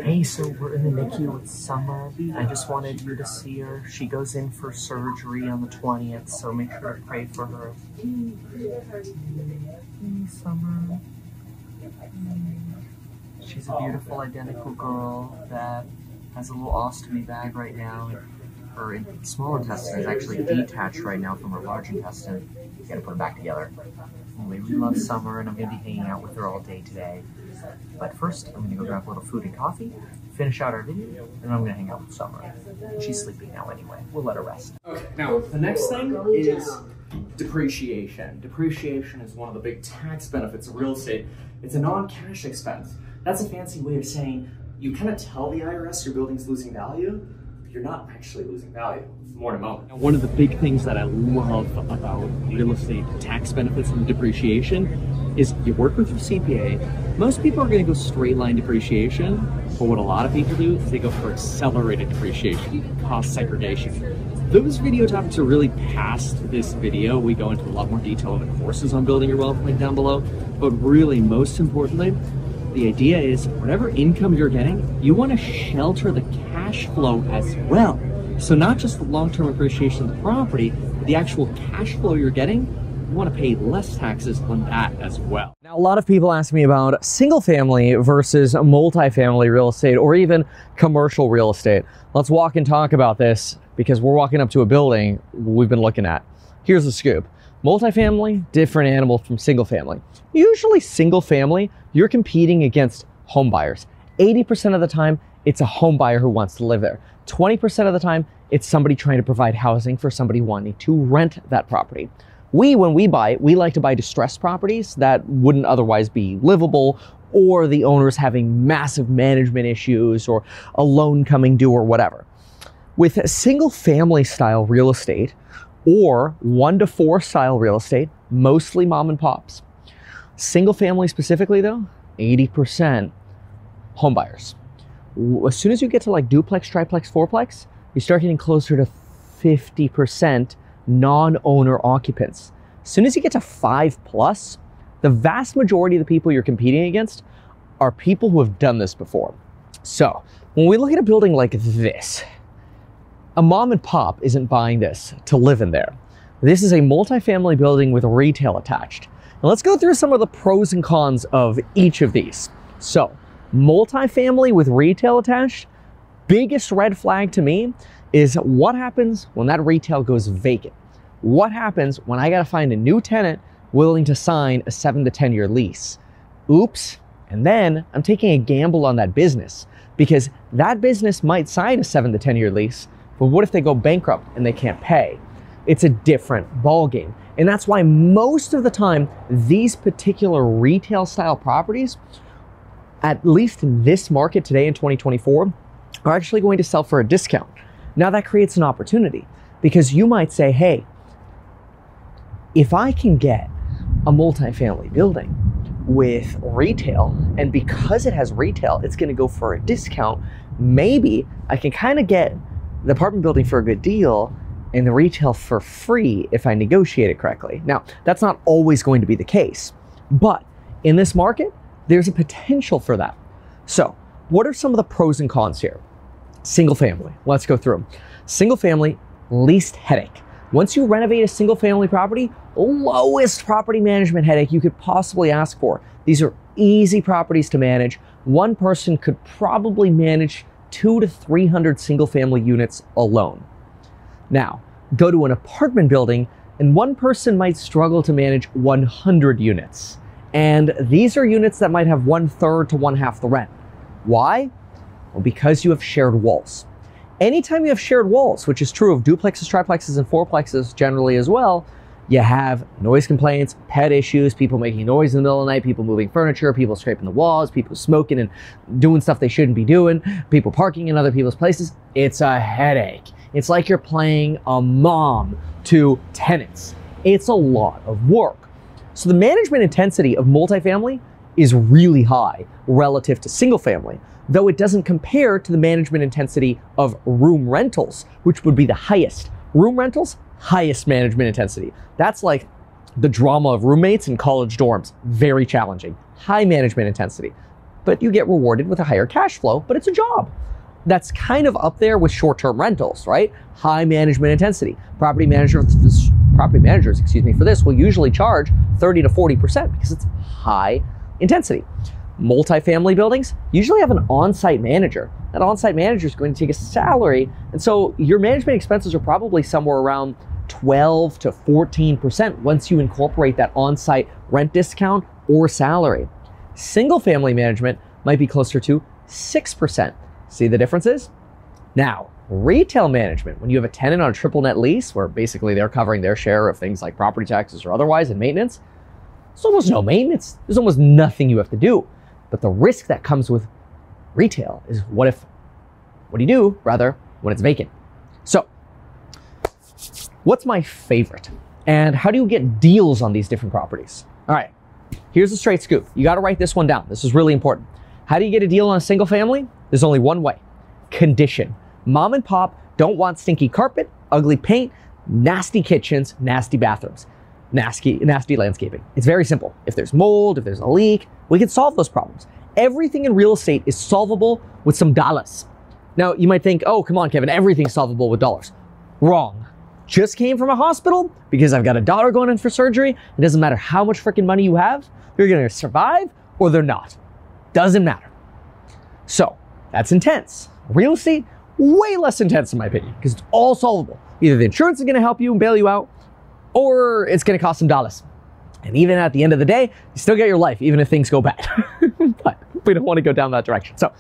Hey, so we're in the NICU with Summer. I just wanted you to see her. She goes in for surgery on the 20th, so make sure to pray for her. Hey, Summer. She's a beautiful, identical girl that has a little ostomy bag right now. Her small intestine is actually detached right now from her large intestine. You gotta put it back together. We really love Summer, and I'm going to be hanging out with her all day today. But first, I'm going to go grab a little food and coffee, finish out our video, and I'm going to hang out with Summer. She's sleeping now anyway. We'll let her rest. Okay, now the next thing is depreciation. Depreciation is one of the big tax benefits of real estate. It's a non-cash expense. That's a fancy way of saying you kind of tell the IRS your building's losing value, but you're not actually losing value. More in a moment. Now, one of the big things that I love about real estate tax benefits and depreciation is you work with your CPA. Most people are going to go straight line depreciation, but what a lot of people do is they go for accelerated depreciation, cost segregation. Those video topics are really past this video. We go into a lot more detail in the courses on building your wealth link down below, but really most importantly, the idea is whatever income you're getting, you want to shelter the cash flow as well. So not just the long-term appreciation of the property, but the actual cash flow you're getting, you want to pay less taxes on that as well. Now, a lot of people ask me about single family versus multifamily real estate or even commercial real estate. Let's walk and talk about this because we're walking up to a building we've been looking at. Here's the scoop. Multifamily, different animal from single family. Usually single family, you're competing against home buyers. 80% of the time, it's a home buyer who wants to live there. 20% of the time, it's somebody trying to provide housing for somebody wanting to rent that property. When we buy, we like to buy distressed properties that wouldn't otherwise be livable, or the owners having massive management issues or a loan coming due or whatever. With single family style real estate or 1 to 4 style real estate, mostly mom and pops. Single family specifically though, 80% home buyers. As soon as you get to like duplex, triplex, fourplex, you start getting closer to 50% non-owner occupants. As soon as you get to 5+, the vast majority of the people you're competing against are people who have done this before. So when we look at a building like this, a mom and pop isn't buying this to live in there. This is a multifamily building with retail attached. Now let's go through some of the pros and cons of each of these. So multifamily with retail attached, biggest red flag to me is what happens when that retail goes vacant. What happens when I gotta find a new tenant willing to sign a 7 to 10 year lease? Oops, and then I'm taking a gamble on that business because that business might sign a 7 to 10 year lease, but what if they go bankrupt and they can't pay? It's a different ballgame. And that's why most of the time, these particular retail style properties, at least in this market today in 2024, are actually going to sell for a discount. Now that creates an opportunity because you might say, hey, if I can get a multifamily building with retail, and because it has retail, it's going to go for a discount, maybe I can kind of get the apartment building for a good deal and the retail for free if I negotiate it correctly. Now, that's not always going to be the case, but in this market, there's a potential for that. So what are some of the pros and cons here? Single family, let's go through them. Single family, least headache. Once you renovate a single family property, lowest property management headache you could possibly ask for. These are easy properties to manage. One person could probably manage 200 to 300 single family units alone. Now, go to an apartment building and one person might struggle to manage 100 units. And these are units that might have 1/3 to 1/2 the rent. Why? Well, because you have shared walls. Anytime you have shared walls, which is true of duplexes, triplexes, and fourplexes generally as well, you have noise complaints, pet issues, people making noise in the middle of the night, people moving furniture, people scraping the walls, people smoking and doing stuff they shouldn't be doing, people parking in other people's places. It's a headache. It's like you're playing a mom to tenants. It's a lot of work. So the management intensity of multifamily is really high relative to single family, though it doesn't compare to the management intensity of room rentals, which would be the highest. Room rentals, highest management intensity. That's like the drama of roommates in college dorms. Very challenging. High management intensity. But you get rewarded with a higher cash flow, but it's a job. That's kind of up there with short-term rentals, right? High management intensity. Property managers, for this will usually charge 30 to 40% because it's high intensity. Multifamily buildings usually have an on-site manager. That on-site manager is going to take a salary, and so your management expenses are probably somewhere around 12 to 14% once you incorporate that on-site rent discount or salary. Single family management might be closer to 6%. See the differences? Now, retail management, when you have a tenant on a triple net lease, where basically they're covering their share of things like property taxes or otherwise and maintenance, there's almost no maintenance. There's almost nothing you have to do. But the risk that comes with retail is what do you do, rather, when it's vacant? So, what's my favorite? And how do you get deals on these different properties? All right, here's the straight scoop. You got to write this one down. This is really important. How do you get a deal on a single family? There's only one way. Condition. Mom and pop don't want stinky carpet, ugly paint, nasty kitchens, nasty bathrooms, nasty landscaping. It's very simple. If there's mold, if there's a leak, we can solve those problems. Everything in real estate is solvable with some dollars. Now, you might think, oh, come on, Kevin, everything's solvable with dollars. Wrong. Just came from a hospital because I've got a daughter going in for surgery. It doesn't matter how much freaking money you have, you're going to survive or they're not. Doesn't matter. So, that's intense. Real estate, way less intense in my opinion, because it's all solvable. Either the insurance is going to help you and bail you out, or it's going to cost some dollars. And even at the end of the day, you still get your life, even if things go bad. But we don't want to go down that direction. So,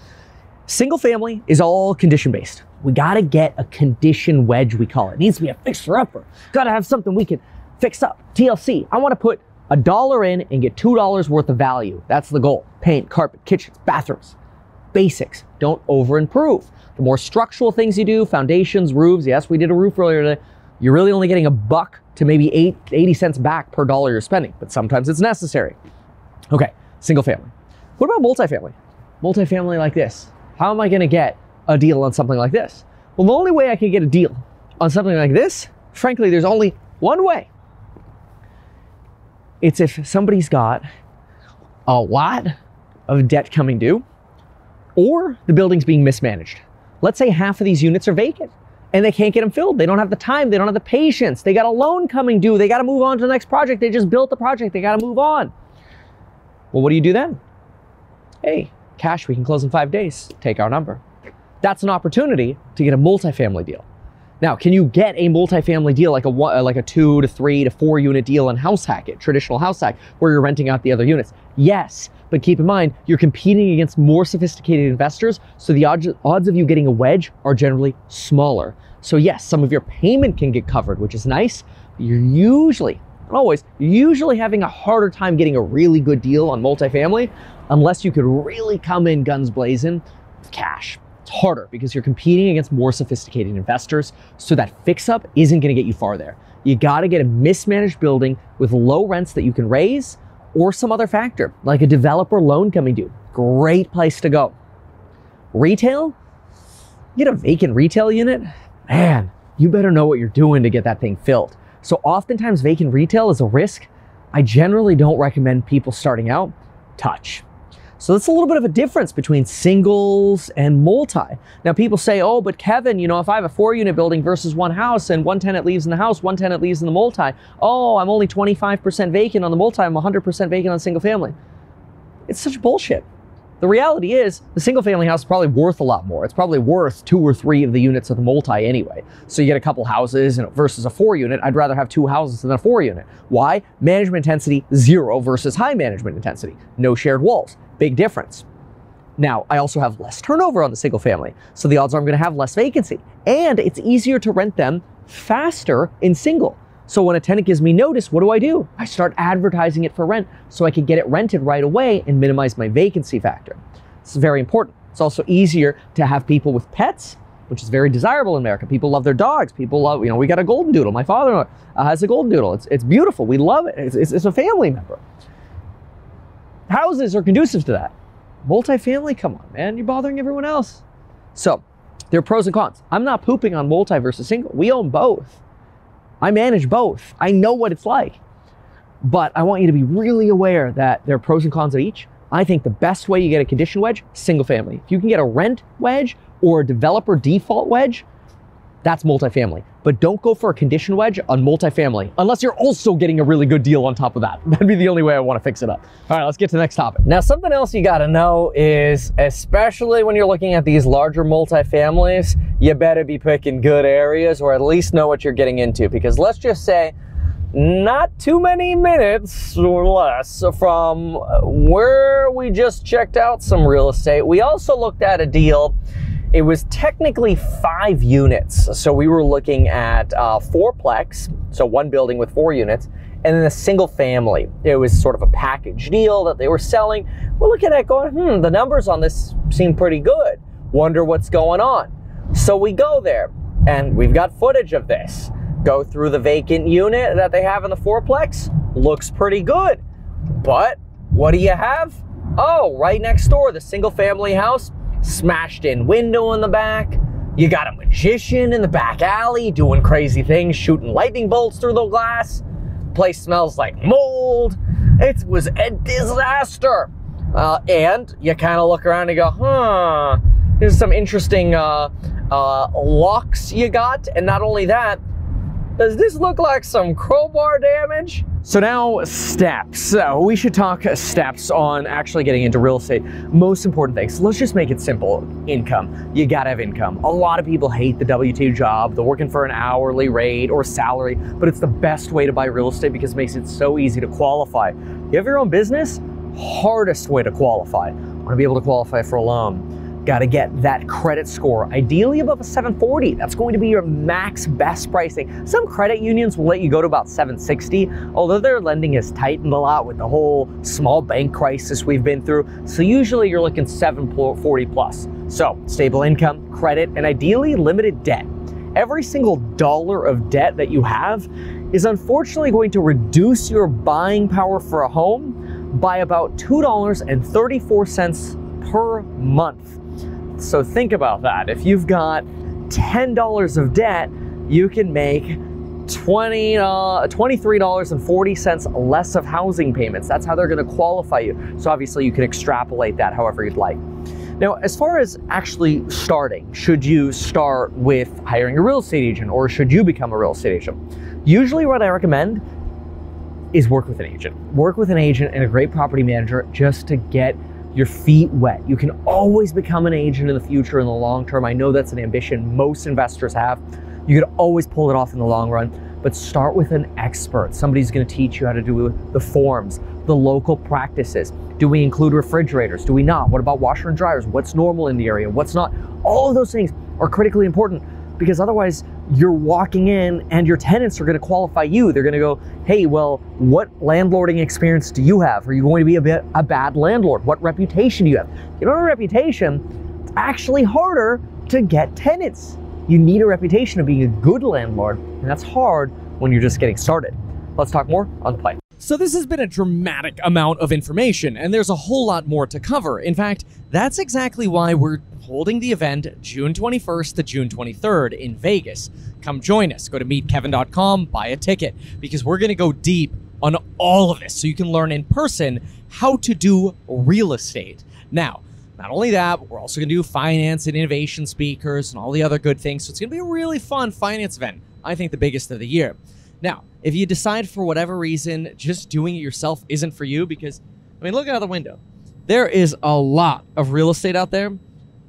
single family is all condition based. We got to get a condition wedge, we call it. It needs to be a fixer-upper. Got to have something we can fix up. TLC, I want to put $1 in and get $2 worth of value. That's the goal. Paint, carpet, kitchens, bathrooms. Basics. Don't over-improve. The more structural things you do, foundations, roofs, yes, we did a roof earlier today, you're really only getting $1 to maybe 80 cents back per dollar you're spending, but sometimes it's necessary. Okay, single family. What about multifamily? Multifamily like this. How am I going to get a deal on something like this? Well, the only way I can get a deal on something like this, frankly, there's only one way. It's if somebody's got a lot of debt coming due, or the building's being mismanaged. Let's say half of these units are vacant and they can't get them filled. They don't have the time. They don't have the patience. They got a loan coming due. They got to move on to the next project. They just built the project. They got to move on. Well, what do you do then? Hey, cash, we can close in 5 days. Take our number. That's an opportunity to get a multifamily deal. Now, can you get a multifamily deal like a 2 to 3 to 4 unit deal in househack, traditional househack, where you're renting out the other units? Yes. But keep in mind, you're competing against more sophisticated investors, so the odds of you getting a wedge are generally smaller. So yes, some of your payment can get covered, which is nice. You're usually, not always, having a harder time getting a really good deal on multifamily unless you could really come in guns blazing with cash. It's harder because you're competing against more sophisticated investors, so that fix-up isn't going to get you far there. You got to get a mismanaged building with low rents that you can raise, or some other factor, like a developer loan coming due. Great place to go. Retail? Get a vacant retail unit? Man, you better know what you're doing to get that thing filled. So oftentimes vacant retail is a risk I generally don't recommend people starting out touch. So that's a little bit of a difference between singles and multi. Now people say, oh, but Kevin, you know, if I have a 4-unit building versus one house and one tenant leaves in the house, one tenant leaves in the multi, oh, I'm only 25% vacant on the multi, I'm 100% vacant on single family. It's such bullshit. The reality is the single family house is probably worth a lot more. It's probably worth 2 or 3 of the units of the multi anyway. So you get a couple houses versus a 4-unit. I'd rather have 2 houses than a 4-unit. Why? Management intensity 0 versus high management intensity. No shared walls. Big difference. Now, I also have less turnover on the single family, so the odds are I'm going to have less vacancy. And it's easier to rent them faster in single. So when a tenant gives me notice, what do? I start advertising it for rent so I can get it rented right away and minimize my vacancy factor. It's very important. It's also easier to have people with pets, which is very desirable in America. People love their dogs. People love, you know, we got a golden doodle. My father has a golden doodle. It's beautiful. We love it. It's a family member. Houses are conducive to that. Multifamily, come on, man, you're bothering everyone else. So there are pros and cons. I'm not pooping on multi versus single. We own both. I manage both. I know what it's like. But I want you to be really aware that there are pros and cons of each. I think the best way you get a condition wedge, single family. If you can get a rent wedge or a developer default wedge, that's multifamily. but don't go for a condition wedge on multifamily unless you're also getting a really good deal on top of that. That'd be the only way I want to fix it up. All right, let's get to the next topic. Now, something else you got to know is, especially when you're looking at these larger multifamilies, you better be picking good areas, or at least know what you're getting into, because let's just say not too many minutes or less from where we just checked out some real estate, we also looked at a deal. It was technically 5 units. So we were looking at 4-plex, so 1 building with 4 units, and then a single family. It was sort of a package deal that they were selling. We're looking at going, the numbers on this seem pretty good. Wonder what's going on. So we go there, and we've got footage of this. Go through the vacant unit that they have in the 4-plex. Looks pretty good. But what do you have? Oh, right next door, the single family house. Smashed in window in the back. You got a magician in the back alley doing crazy things, shooting lightning bolts through the glass. Place smells like mold. It was a disaster. And you kind of look around and go, there's some interesting locks you got. And not only that, does this look like some crowbar damage? So now steps. We should talk steps on actually getting into real estate. Most important things. Let's just make it simple. Income. You gotta have income. A lot of people hate the W-2 job. They're working for an hourly rate or salary, but it's the best way to buy real estate because it makes it so easy to qualify. You have your own business? Hardest way to qualify. Want to be able to qualify for a loan. Got to get that credit score, ideally above a 740. That's going to be your max best pricing. Some credit unions will let you go to about 760, although their lending has tightened a lot with the whole small bank crisis we've been through. So usually you're looking 740 plus. So stable income, credit, and ideally limited debt. Every single dollar of debt that you have is unfortunately going to reduce your buying power for a home by about $2.34 per month. So think about that. If you've got $10 of debt, you can make $23.40 less of housing payments. That's how they're going to qualify you. So obviously you can extrapolate that however you'd like. Now, as far as actually starting, should you start with hiring a real estate agent or should you become a real estate agent? Usually what I recommend is work with an agent. Work with an agent and a great property manager just to get your feet wet. You can always become an agent in the future, in the long term. I know that's an ambition most investors have. You could always pull it off in the long run, but start with an expert. Somebody's gonna teach you how to do the forms, the local practices. Do we include refrigerators? Do we not? What about washer and dryers? What's normal in the area? What's not? All of those things are critically important because otherwise you're walking in and your tenants are gonna qualify you. They're gonna go, hey, well, what landlording experience do you have? Are you going to be a bad landlord? What reputation do you have? If you don't have a reputation, it's actually harder to get tenants. You need a reputation of being a good landlord, and that's hard when you're just getting started. Let's talk more on the play. So this has been a dramatic amount of information, and there's a whole lot more to cover. In fact, that's exactly why we're holding the event June 21st to June 23rd in Vegas. Come join us. Go to meetkevin.com, buy a ticket, because we're going to go deep on all of this so you can learn in person how to do real estate. Now, not only that, we're also going to do finance and innovation speakers and all the other good things. So it's going to be a really fun finance event. I think the biggest of the year. Now, if you decide for whatever reason just doing it yourself isn't for you, because, I mean, look out the window. There is a lot of real estate out there,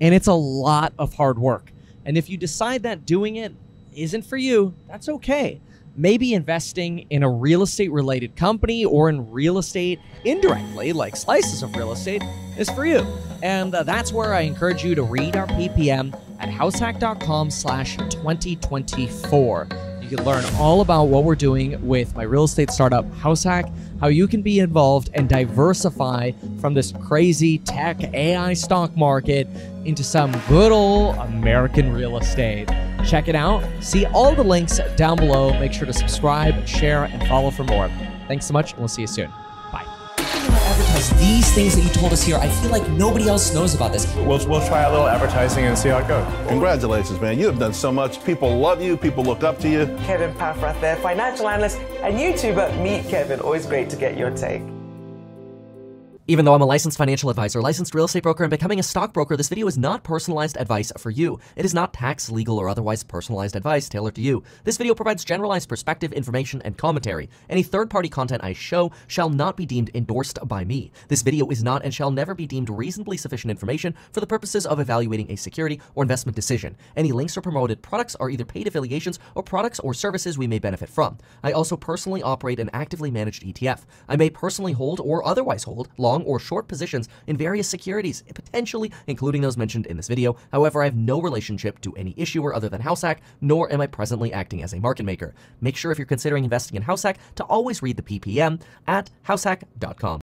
and it's a lot of hard work. And if you decide that doing it isn't for you, that's okay. Maybe investing in a real estate related company or in real estate indirectly, like slices of real estate, is for you. And that's where I encourage you to read our PPM at househack.com/2024. You can learn all about what we're doing with my real estate startup, Househack, how you can be involved and diversify from this crazy tech AI stock market into some good old American real estate. Check it out. See all the links down below. Make sure to subscribe, share, and follow for more. Thanks so much, and we'll see you soon. Bye. Advertise these things that you told us here. I feel like nobody else knows about this. We'll try a little advertising and see how it goes. Congratulations, man. You have done so much. People love you. People look up to you. Kevin Paffrath there, financial analyst and YouTuber. Meet Kevin. Always great to get your take. Even though I'm a licensed financial advisor, licensed real estate broker, and becoming a stockbroker, this video is not personalized advice for you. It is not tax, legal, or otherwise personalized advice tailored to you. This video provides generalized perspective, information, and commentary. Any third-party content I show shall not be deemed endorsed by me. This video is not and shall never be deemed reasonably sufficient information for the purposes of evaluating a security or investment decision. Any links or promoted products are either paid affiliations or products or services we may benefit from. I also personally operate an actively managed ETF. I may personally hold or otherwise hold long or short positions in various securities, potentially including those mentioned in this video. However, I have no relationship to any issuer other than househack, nor am I presently acting as a market maker. Make sure if you're considering investing in househack to always read the PPM at househack.com.